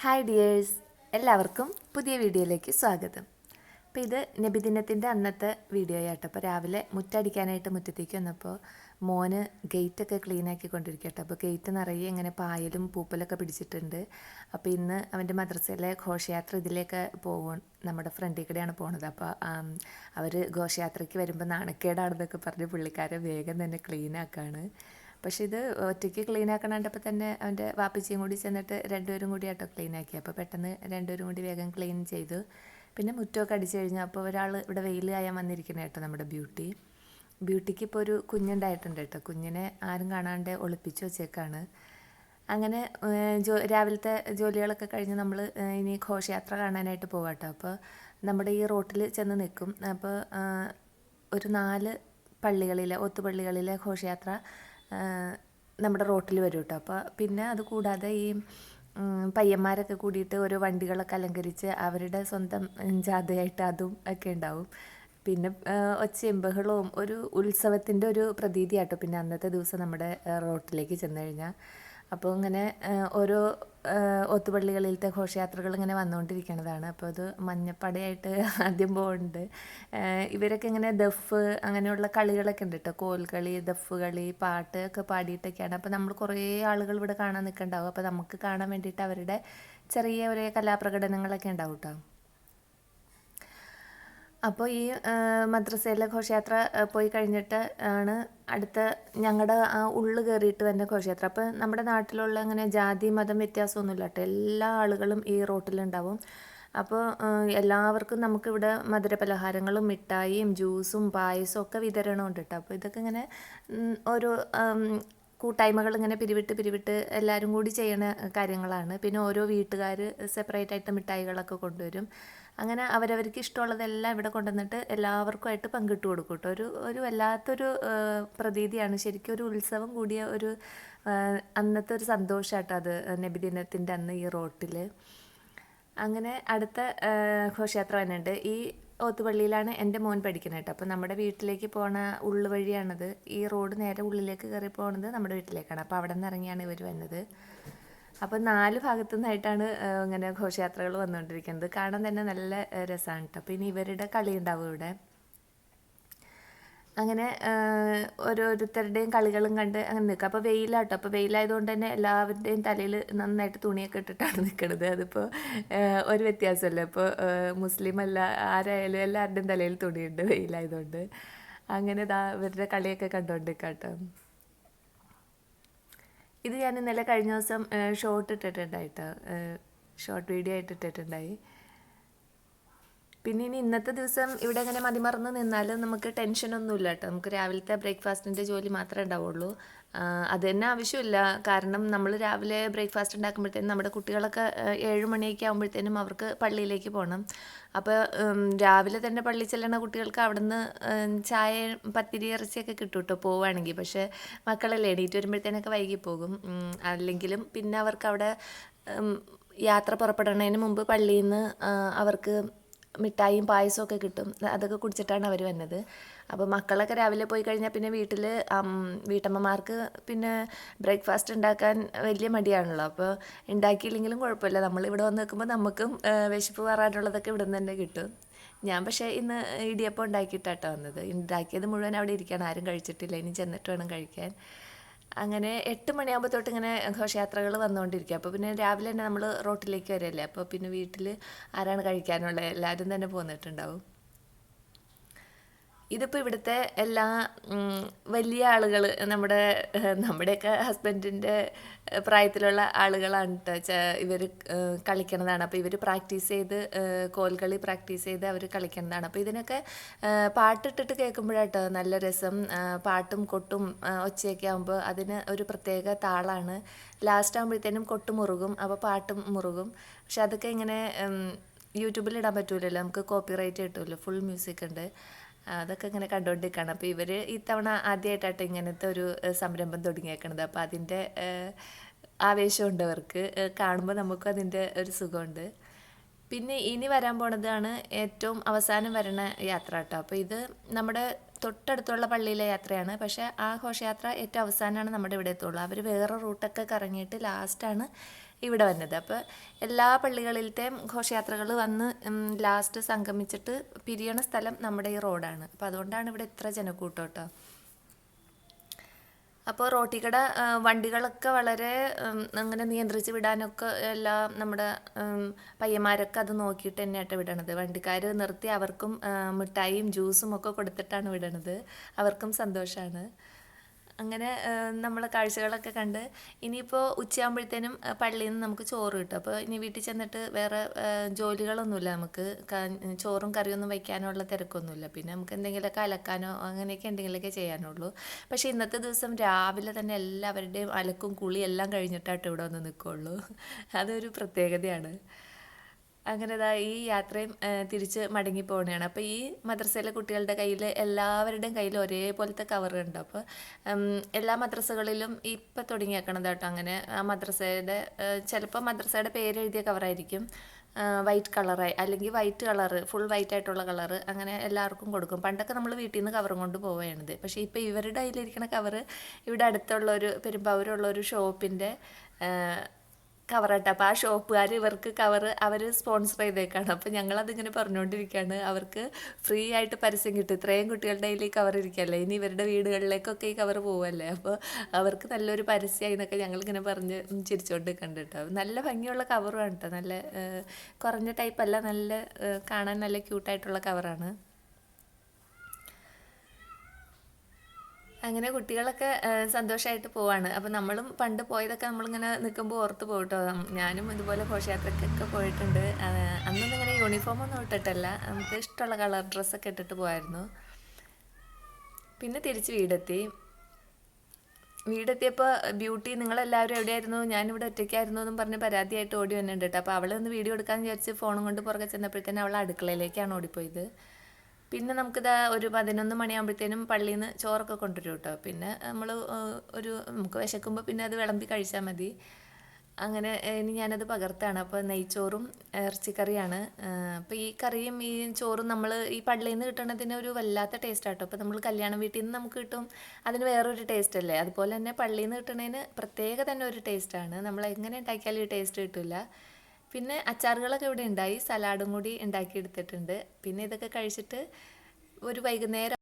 Hi dears, എല്ലാവർക്കും പുതിയ വീഡിയോയിലേക്ക് സ്വാഗതം. അപ്പോൾ ഇത് നബിദിനത്തിൻ്റെ അന്നത്തെ വീഡിയോ ആട്ടോ. അപ്പോൾ രാവിലെ മുറ്റടിക്കാനായിട്ട് മുറ്റത്തേക്ക് വന്നപ്പോൾ മോന് ഗേറ്റൊക്കെ ക്ലീൻ ആക്കിക്കൊണ്ടിരിക്കട്ടോ. അപ്പോൾ ഗേറ്റ് നിറയെ ഇങ്ങനെ പായലും പൂപ്പലൊക്കെ പിടിച്ചിട്ടുണ്ട്. അപ്പോൾ ഇന്ന് അവൻ്റെ മദ്രസയിലെ ഘോഷയാത്ര ഇതിലേക്ക് നമ്മുടെ ഫ്രണ്ടിൽ കൂടെയാണ് പോണത്. അപ്പോൾ അവർ ഘോഷയാത്രയ്ക്ക് വരുമ്പോൾ നാണക്കേടാണെന്നൊക്കെ പറഞ്ഞ് പുള്ളിക്കാരെ വേഗം തന്നെ ക്ലീൻ ആക്കാണ്. പക്ഷെ ഇത് ഒറ്റയ്ക്ക് ക്ലീൻ ആക്കണണ്ടപ്പോൾ തന്നെ അവൻ്റെ വാപ്പിച്ചിയും കൂടി ചെന്നിട്ട് രണ്ടുപേരും കൂടി ആട്ടോ ക്ലീൻ ആക്കി. അപ്പോൾ പെട്ടെന്ന് രണ്ടുപേരും കൂടി വേഗം ക്ലീൻ ചെയ്തു. പിന്നെ മുറ്റമൊക്കെ അടിച്ചു കഴിഞ്ഞാൽ അപ്പോൾ ഒരാൾ ഇവിടെ വെയിൽ കായാൻ വന്നിരിക്കണേ കേട്ടോ, നമ്മുടെ ബ്യൂട്ടിക്ക് ഇപ്പോൾ ഒരു കുഞ്ഞുണ്ടായിട്ടുണ്ട് കേട്ടോ. കുഞ്ഞിനെ ആരും കാണാണ്ട് ഒളിപ്പിച്ച് വെച്ചേക്കാണ്. അങ്ങനെ രാവിലത്തെ ജോലികളൊക്കെ കഴിഞ്ഞ് നമ്മൾ ഇനി ഘോഷയാത്ര കാണാനായിട്ട് പോകാം കേട്ടോ. അപ്പോൾ നമ്മുടെ ഈ റോട്ടിൽ ചെന്ന് നിൽക്കും. അപ്പോൾ ഒരു 4 പള്ളികളിലെ ഒത്തുപള്ളികളിലെ ഘോഷയാത്ര നമ്മുടെ റോട്ടിൽ വരും കേട്ടോ. അപ്പോൾ പിന്നെ അത് കൂടാതെ ഈ പയ്യന്മാരൊക്കെ കൂടിയിട്ട് ഓരോ വണ്ടികളൊക്കെ അലങ്കരിച്ച് അവരുടെ സ്വന്തം ജാഥയായിട്ട് അതും ഒക്കെ ഉണ്ടാവും. പിന്നെ ഒച്ചയും ബഹളവും ഒരു ഉത്സവത്തിൻ്റെ ഒരു പ്രതീതിയാട്ടോ പിന്നെ അന്നത്തെ ദിവസം നമ്മുടെ റോട്ടിലേക്ക് ചെന്ന് കഴിഞ്ഞാൽ. അപ്പോൾ ഇങ്ങനെ ഓരോ ഒത്തുപള്ളികളിലത്തെ ഘോഷയാത്രകൾ ഇങ്ങനെ വന്നുകൊണ്ടിരിക്കുന്നതാണ്. അപ്പോൾ അത് മഞ്ഞപ്പടയായിട്ട് ആദ്യം പോകുന്നുണ്ട്. ഇവരൊക്കെ ഇങ്ങനെ ദഫ് അങ്ങനെയുള്ള കളികളൊക്കെ ഉണ്ട് കേട്ടോ. കോൽക്കളി, ദഫ് കളി, പാട്ട് ഒക്കെ പാടിയിട്ടൊക്കെയാണ്. അപ്പോൾ നമ്മൾ കുറേ ആളുകൾ ഇവിടെ കാണാൻ നിൽക്കുന്നുണ്ടാവും. അപ്പോൾ നമുക്ക് കാണാൻ വേണ്ടിയിട്ട് അവരുടെ ചെറിയ ഒരേ കലാപ്രകടനങ്ങളൊക്കെ ഉണ്ടാവും കേട്ടോ. അപ്പോൾ ഈ മദ്രസയിലെ ഘോഷയാത്ര പോയി കഴിഞ്ഞിട്ട് ആണ് അടുത്ത ഞങ്ങളുടെ ആ ഉള്ളു കയറിയിട്ട് തന്നെ ഘോഷയാത്ര. അപ്പോൾ നമ്മുടെ നാട്ടിലുള്ള അങ്ങനെ ജാതി മതം വ്യത്യാസമൊന്നുമില്ല കേട്ടോ. എല്ലാ ആളുകളും ഈ റോട്ടിലുണ്ടാവും. അപ്പോൾ എല്ലാവർക്കും നമുക്കിവിടെ മധുരപലഹാരങ്ങളും മിഠായിയും ജ്യൂസും പായസവും ഒക്കെ വിതരണമുണ്ട് കേട്ടോ. അപ്പോൾ ഇതൊക്കെ ഇങ്ങനെ ഓരോ കൂട്ടായ്മകൾ ഇങ്ങനെ പിരിവിട്ട് എല്ലാവരും കൂടി ചെയ്യുന്ന കാര്യങ്ങളാണ്. പിന്നെ ഓരോ വീട്ടുകാർ സെപ്പറേറ്റ് ആയിട്ട് മിഠായികളൊക്കെ കൊണ്ടുവരും. അങ്ങനെ അവരവർക്ക് ഇഷ്ടമുള്ളതെല്ലാം ഇവിടെ കൊണ്ടുവന്നിട്ട് എല്ലാവർക്കുമായിട്ട് പങ്കിട്ട് കൊടുക്കും കേട്ടോ. ഒരു വല്ലാത്തൊരു പ്രതീതിയാണ്. ശരിക്കും ഒരു ഉത്സവം കൂടിയ ഒരു അന്നത്തെ ഒരു സന്തോഷമാട്ടോ അത് നബിദിനത്തിൻ്റെ അന്ന് ഈ റോട്ടിൽ. അങ്ങനെ അടുത്ത ഘോഷയാത്ര വന്നിട്ടുണ്ട്. ഈ ഓത്തുപള്ളിയിലാണ് എൻ്റെ മോൻ പഠിക്കുന്നത് കേട്ടോ. അപ്പോൾ നമ്മുടെ വീട്ടിലേക്ക് പോണ ഉള്ളുവഴിയാണത്. ഈ റോഡ് നേരെ ഉള്ളിലേക്ക് കയറി പോകുന്നത് നമ്മുടെ വീട്ടിലേക്കാണ്. അപ്പോൾ അവിടെ നിന്ന് ഇറങ്ങിയാണ് ഇവർ വന്നത്. അപ്പോൾ 4 ഭാഗത്തു നിന്നായിട്ടാണ് ഇങ്ങനെ ഘോഷയാത്രകൾ വന്നുകൊണ്ടിരിക്കുന്നത്. കാണാൻ തന്നെ നല്ല രസമാണ് കേട്ടോ. അപ്പോൾ ഇനി ഇവരുടെ കളി ഉണ്ടാവും ഇവിടെ. അങ്ങനെ ഓരോരുത്തരുടെയും കളികളും കണ്ട് അങ്ങനെ നിൽക്കുക. അപ്പോൾ വെയിലാട്ടോ. അപ്പോൾ വെയിലായതുകൊണ്ട് തന്നെ എല്ലാവരുടെയും തലയിൽ നന്നായിട്ട് തുണിയൊക്കെ ഇട്ടിട്ടാണ് നിൽക്കുന്നത്. അതിപ്പോൾ ഒരു വ്യത്യാസമല്ല. ഇപ്പോൾ മുസ്ലിം അല്ല ആരായാലും എല്ലാവരുടെയും തലയിൽ തുണിയുണ്ട് വെയിലായതുകൊണ്ട്. അങ്ങനെ ഇവരുടെ കളിയൊക്കെ കണ്ടുകൊണ്ടിരിക്കുക കേട്ടോ. ഇത് ഞാൻ ഇന്നലെ കഴിഞ്ഞ ദിവസം ഷോർട്ട് ഇട്ടിട്ടുണ്ടായിട്ടോ, ഷോർട്ട് വീഡിയോ ആയിട്ട് ഇട്ടിട്ടുണ്ടായി. പിന്നെ ഇനി ഇന്നത്തെ ദിവസം ഇവിടെ ഇങ്ങനെ മതിമറന്ന് നിന്നാൽ നമുക്ക് ടെൻഷനൊന്നുമില്ല കേട്ടോ. നമുക്ക് രാവിലത്തെ ബ്രേക്ക്ഫാസ്റ്റിൻ്റെ ജോലി മാത്രമേ ഉണ്ടാവുള്ളൂ. അത് തന്നെ ആവശ്യമില്ല. കാരണം നമ്മൾ രാവിലെ ബ്രേക്ക്ഫാസ്റ്റ് ഉണ്ടാക്കുമ്പോഴത്തേനും നമ്മുടെ കുട്ടികളൊക്കെ 7 മണിയൊക്കെ ആകുമ്പോഴത്തേനും അവർക്ക് പള്ളിയിലേക്ക് പോകണം. അപ്പോൾ രാവിലെ തന്നെ പള്ളി ചെല്ലുന്ന കുട്ടികൾക്ക് അവിടെ നിന്ന് ചായ പത്തിരി ഇറച്ചിയൊക്കെ കിട്ടും കേട്ടോ പോവുകയാണെങ്കിൽ. പക്ഷേ മക്കളല്ലേ എണീറ്റ് വരുമ്പോഴത്തേനൊക്കെ വൈകി പോകും. അല്ലെങ്കിലും പിന്നെ അവർക്ക് അവിടെ യാത്ര പുറപ്പെടുന്നതിന് മുമ്പ് പള്ളിയിൽ നിന്ന് അവർക്ക് മിഠായിയും പായസവും ഒക്കെ കിട്ടും. അതൊക്കെ കുടിച്ചിട്ടാണ് അവർ വന്നത്. അപ്പോൾ മക്കളൊക്കെ രാവിലെ പോയി കഴിഞ്ഞാൽ പിന്നെ വീട്ടമ്മമാർക്ക് പിന്നെ ബ്രേക്ക്ഫാസ്റ്റ് ഉണ്ടാക്കാൻ വലിയ മടിയാണല്ലോ. അപ്പോൾ ഉണ്ടാക്കിയില്ലെങ്കിലും കുഴപ്പമില്ല. നമ്മളിവിടെ വന്ന് നിൽക്കുമ്പോൾ നമുക്കും വിശപ്പ് മാറാനുള്ളതൊക്കെ ഇവിടെ നിന്ന് തന്നെ കിട്ടും. ഞാൻ പക്ഷേ ഇന്ന് ഇടിയപ്പം ഉണ്ടാക്കിയിട്ടാട്ടോ വന്നത്. ഉണ്ടാക്കിയത് മുഴുവൻ അവിടെ ഇരിക്കുകയാണ്, ആരും കഴിച്ചിട്ടില്ല. ഇനി ചെന്നിട്ട് വേണം കഴിക്കാൻ. അങ്ങനെ 8 മണിയാകുമ്പോൾ തൊട്ട് ഇങ്ങനെ ഘോഷയാത്രകൾ വന്നുകൊണ്ടിരിക്കുക. അപ്പോൾ പിന്നെ രാവിലെ തന്നെ നമ്മൾ റോട്ടിലേക്ക് വരല്ലേ. അപ്പോൾ പിന്നെ വീട്ടിൽ ആരാണ് കഴിക്കാനുള്ളത്, എല്ലാവരും തന്നെ പോന്നിട്ടുണ്ടാവും. ഇതിപ്പോൾ ഇവിടുത്തെ എല്ലാ വലിയ ആളുകൾ നമ്മുടെയൊക്കെ ഹസ്ബൻഡിൻ്റെ പ്രായത്തിലുള്ള ആളുകളാണ് കേട്ടോ ഇവർ കളിക്കുന്നതാണ്. അപ്പോൾ ഇവർ പ്രാക്ടീസ് ചെയ്ത് കോൽകളി പ്രാക്ടീസ് ചെയ്ത് അവർ കളിക്കുന്നതാണ്. അപ്പോൾ ഇതിനൊക്കെ പാട്ടിട്ടിട്ട് കേൾക്കുമ്പോഴാട്ടോ നല്ല രസം. പാട്ടും കൊട്ടും ഒച്ചയൊക്കെ ആകുമ്പോൾ അതിന് ഒരു പ്രത്യേക താളാണ്. ലാസ്റ്റ് ആകുമ്പോഴത്തേനും കൊട്ട് മുറുകും, അപ്പോൾ പാട്ടും മുറുകും. പക്ഷെ അതൊക്കെ ഇങ്ങനെ യൂട്യൂബിൽ ഇടാൻ പറ്റൂലല്ലോ, നമുക്ക് കോപ്പിറൈറ്റ് കിട്ടുമല്ലോ. ഫുൾ മ്യൂസിക് ഉണ്ട്. അതൊക്കെ ഇങ്ങനെ കണ്ടുകൊണ്ടിരിക്കുകയാണ്. അപ്പോൾ ഇവർ ഇത്തവണ ആദ്യമായിട്ടാട്ടോ ഇങ്ങനത്തെ ഒരു സംരംഭം തുടങ്ങിയേക്കണത്. അപ്പോൾ അതിൻ്റെ ആവേശമുണ്ട് അവർക്ക്. കാണുമ്പോൾ നമുക്കും അതിൻ്റെ ഒരു സുഖമുണ്ട്. പിന്നെ ഇനി വരാൻ പോണതാണ് ഏറ്റവും അവസാനം വരണ യാത്ര കേട്ടോ. അപ്പോൾ ഇത് നമ്മുടെ തൊട്ടടുത്തുള്ള പള്ളിയിലെ യാത്രയാണ്. പക്ഷേ ആ ഘോഷയാത്ര ഏറ്റവും അവസാനമാണ് നമ്മുടെ ഇവിടെ എത്തുള്ളൂ. അവർ വേറെ റൂട്ടൊക്കെ കറങ്ങിയിട്ട് ലാസ്റ്റാണ് ഇവിടെ വന്നത്. അപ്പോൾ എല്ലാ പള്ളികളിലത്തെയും ഘോഷയാത്രകൾ വന്ന് ലാസ്റ്റ് സംഗമിച്ചിട്ട് പിരിയണ സ്ഥലം നമ്മുടെ ഈ റോഡാണ്. അപ്പോൾ അതുകൊണ്ടാണ് ഇവിടെ ഇത്ര ജനക്കൂട്ടം കേട്ടോ. അപ്പോൾ റോട്ടിക്കട വണ്ടികളൊക്കെ വളരെ അങ്ങനെ നിയന്ത്രിച്ച് വിടാനൊക്കെ എല്ലാം നമ്മുടെ പയ്യന്മാരൊക്കെ അത് നോക്കിയിട്ട് തന്നെയായിട്ട് വിടണത്. വണ്ടിക്കാർ നിർത്തി അവർക്കും മിഠായിയും ജ്യൂസും ഒക്കെ കൊടുത്തിട്ടാണ് വിടണത്. അവർക്കും സന്തോഷമാണ്. അങ്ങനെ നമ്മൾ കാഴ്ചകളൊക്കെ കണ്ട് ഇനിയിപ്പോൾ ഉച്ചയാകുമ്പോഴത്തേനും പള്ളിയിൽ നിന്ന് നമുക്ക് ചോറ് കിട്ടും. അപ്പോൾ ഇനി വീട്ടിൽ ചെന്നിട്ട് വേറെ ജോലികളൊന്നുമില്ല, നമുക്ക് ചോറും കറിയൊന്നും വയ്ക്കാനുള്ള തിരക്കൊന്നുമില്ല. പിന്നെ നമുക്ക് എന്തെങ്കിലുമൊക്കെ അലക്കാനോ അങ്ങനെയൊക്കെ എന്തെങ്കിലുമൊക്കെ ചെയ്യാനുള്ളൂ. പക്ഷേ ഇന്നത്തെ ദിവസം രാവിലെ തന്നെ എല്ലാവരുടെയും അലക്കും കുളി എല്ലാം കഴിഞ്ഞിട്ടായിട്ട് ഇവിടെ വന്ന് നിൽക്കുള്ളൂ. അതൊരു പ്രത്യേകതയാണ്. അങ്ങനെ ഈ യാത്രയും തിരിച്ച് മടങ്ങി പോകുന്നതാണ്. അപ്പോൾ ഈ മദ്രസയിലെ കുട്ടികളുടെ കയ്യിൽ എല്ലാവരുടെയും കയ്യിൽ ഒരേപോലത്തെ കവറുണ്ട്. അപ്പോൾ എല്ലാ മദ്രസകളിലും ഇപ്പം തുടങ്ങിയേക്കണത് കേട്ടോ. അങ്ങനെ ആ മദ്രസയുടെ ചിലപ്പോൾ മദ്രസയുടെ പേര് എഴുതിയ കവറായിരിക്കും, വൈറ്റ് കളറായി അല്ലെങ്കിൽ വൈറ്റ് കളറ്, ഫുൾ വൈറ്റ് ആയിട്ടുള്ള കളറ് അങ്ങനെ എല്ലാവർക്കും കൊടുക്കും. പണ്ടൊക്കെ നമ്മൾ വീട്ടിൽ നിന്ന് കവറും കൊണ്ട് പോവുകയാണിത്. പക്ഷേ ഇപ്പോൾ ഇവരുടെ കയ്യിലിരിക്കുന്ന കവറ് ഇവിടെ അടുത്തുള്ളൊരു പെരുമ്പാവൂരുള്ളൊരു ഷോപ്പിൻ്റെ കവറാട്ടോ. അപ്പോൾ ആ ഷോപ്പുകാർ ഇവർക്ക് കവറ് അവർ സ്പോൺസർ ചെയ്തേക്കാണ്. അപ്പോൾ ഞങ്ങളതിങ്ങനെ പറഞ്ഞുകൊണ്ടിരിക്കുകയാണ്, അവർക്ക് ഫ്രീ ആയിട്ട് പരസ്യം കിട്ടും. ഇത്രയും കുട്ടികളുടെ കയ്യിൽ ഈ കവർ ഇരിക്കുകയല്ലേ, ഇനി ഇവരുടെ വീടുകളിലേക്കൊക്കെ ഈ കവർ പോവല്ലേ, അപ്പോൾ അവർക്ക് നല്ലൊരു പരസ്യമായി എന്നൊക്കെ ഞങ്ങളിങ്ങനെ പറഞ്ഞ് ചിരിച്ചുകൊണ്ട് കണ്ടിട്ടോ. നല്ല ഭംഗിയുള്ള കവറുമാണ് കേട്ടോ, നല്ല കുറഞ്ഞ ടൈപ്പല്ല, നല്ല കാണാൻ നല്ല ക്യൂട്ടായിട്ടുള്ള കവറാണ്. അങ്ങനെ കുട്ടികളൊക്കെ സന്തോഷമായിട്ട് പോവാണ്. അപ്പോൾ നമ്മളും പണ്ട് പോയതൊക്കെ നമ്മളിങ്ങനെ നിൽക്കുമ്പോൾ ഓർത്ത് പോകട്ടോ. ഞാനും ഇതുപോലെ ഘോഷയാത്രയ്ക്കൊക്കെ പോയിട്ടുണ്ട്. അന്നൊന്നും ഇങ്ങനെ യൂണിഫോമൊന്നും ഇട്ടിട്ടല്ല, നമുക്ക് ഇഷ്ടമുള്ള കളർ ഡ്രസ്സൊക്കെ ഇട്ടിട്ട് പോയായിരുന്നു. പിന്നെ തിരിച്ച് വീടെത്തിയപ്പോൾ ബ്യൂട്ടി നിങ്ങളെല്ലാവരും എവിടെയായിരുന്നു, ഞാനിവിടെ ഒറ്റയ്ക്കായിരുന്നു എന്നും പറഞ്ഞ് പരാതിയായിട്ട് ഓടി വന്നിട്ടുണ്ട് കേട്ടോ. അപ്പോൾ അവളെ ഒന്ന് വീഡിയോ എടുക്കാമെന്ന് വിചാരിച്ച് ഫോണും കൊണ്ട് പുറകെ ചെന്നപ്പോഴത്തേനും അവൾ അടുക്കളയിലേക്കാണ് ഓടിപ്പോയത്. പിന്നെ നമുക്കിതാ ഒരു 11 മണിയാകുമ്പോഴത്തേനും പള്ളിയിൽ നിന്ന് ചോറൊക്കെ കൊണ്ടുവരും കേട്ടോ. പിന്നെ നമുക്ക് വിശക്കുമ്പോൾ പിന്നെ അത് വിളമ്പി കഴിച്ചാൽ മതി. അങ്ങനെ ഇനി ഞാനത് പകർത്താണ്. അപ്പോൾ നെയ്ച്ചോറും ഇറച്ചിക്കറിയാണ്. അപ്പോൾ ഈ കറിയും ഈ ചോറും നമ്മൾ ഈ പള്ളിയിൽ നിന്ന് കിട്ടണതിന് ഒരു വല്ലാത്ത ടേസ്റ്റ് ആട്ടോ. അപ്പോൾ നമ്മൾ കല്യാണ വീട്ടിൽ നിന്ന് നമുക്ക് കിട്ടും, അതിന് വേറൊരു ടേസ്റ്റ് അല്ലേ. അതുപോലെ തന്നെ പള്ളിയിൽ നിന്ന് കിട്ടണതിന് പ്രത്യേക തന്നെ ഒരു ടേസ്റ്റാണ്. നമ്മൾ എങ്ങനെ ഉണ്ടാക്കിയാലും ഈ ടേസ്റ്റ് കിട്ടില്ല. പിന്നെ അച്ചാറുകളൊക്കെ ഇവിടെ ഉണ്ടായി, സലാഡും കൂടി ഉണ്ടാക്കിയെടുത്തിട്ടുണ്ട്. പിന്നെ ഇതൊക്കെ കഴിച്ചിട്ട് ഒരു വൈകുന്നേരം